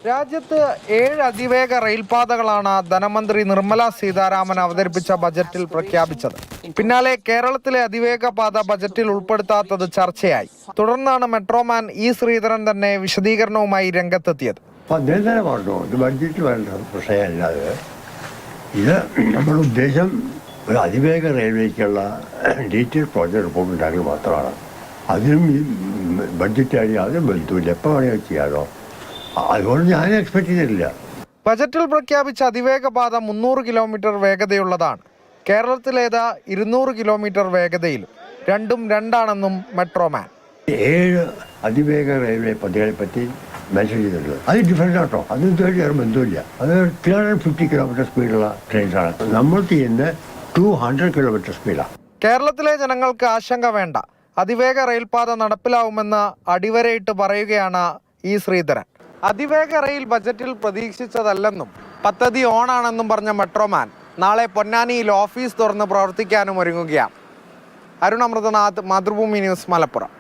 രാജ്യത്ത് 7 അതിവേഗ റെയിൽപാതകളാണ് ധനമന്ത്രി നിർമ്മല സീതാരാമൻ അവതരിപ്പിച്ച ബജറ്റിൽ പ്രഖ്യാപിച്ചത്. പിന്നാലെ കേരളത്തിലെ അതിവേഗ പാത ബജറ്റിൽ ഉൾപ്പെടുത്താത്തത് ചർച്ചയായി. തുടർന്നാണ് മെട്രോമാൻ ഇ ശ്രീധരൻ തന്നെ വിശദീകരണവുമായി രംഗത്തെത്തിയത്. ബഡ്ജറ്റ് വേണ്ട വിഷയമല്ലാതെ ഇത് നമ്മുടെ ഉദ്ദേശം ഒരു അതിവേഗ റെയിൽവേക്കുള്ള ഡീറ്റെയിൽ പ്രോജക്റ്റ് റിപ്പോർട്ട് ഉണ്ടാക്കി മാത്രമാണ്. അതിനും ഈ ബഡ്ജറ്റ് യാതൊരു ബന്ധമില്ല. എപ്പോൾ വേണമെങ്കിൽ ചെയ്യാമോ? അതുകൊണ്ട് ഞാൻ എക്സ്പെക്ട് ചെയ്തിട്ടില്ല. ബജറ്റിൽ പ്രഖ്യാപിച്ച അതിവേഗ പാത 300 കിലോമീറ്റർ വേഗതയുള്ളതാണ്. കേരളത്തിലേത് 200 കിലോമീറ്റർ വേഗതയിലും. രണ്ടും രണ്ടാണെന്നും മെട്രോമാൻ. 7 അതിവേഗ റെയിൽവേ പദ്ധതികളെ പറ്റി മെൻഷൻ ചെയ്തിട്ടുള്ളത് അത് ഡിഫറൻറ്റ് ആട്ടോ. അതിന് ബന്ധമില്ല. അത് 350 കിലോമീറ്റർ സ്പീഡുള്ള ട്രെയിൻസാണ്. നമ്മൾ ചെയ്യുന്ന 200 കിലോമീറ്റർ സ്പീഡാണ്. കേരളത്തിലെ ജനങ്ങൾക്ക് ആശങ്ക വേണ്ട, അതിവേഗ റെയിൽപാത നടപ്പിലാവുമെന്ന് അടിവരയിട്ട് പറയുകയാണ് ഇ ശ്രീധരൻ. അതിവേഗ റെയിൽ ബജറ്റിൽ പ്രതീക്ഷിച്ചതല്ലെന്നും പദ്ധതി ഓണാണെന്നും പറഞ്ഞ മെട്രോമാൻ നാളെ പൊന്നാനിയിൽ ഓഫീസ് തുറന്ന് പ്രവർത്തിക്കാനും ഒരുങ്ങുകയാണ്. അരുൺ അമൃതനാഥ്, മാതൃഭൂമി ന്യൂസ്, മലപ്പുറം.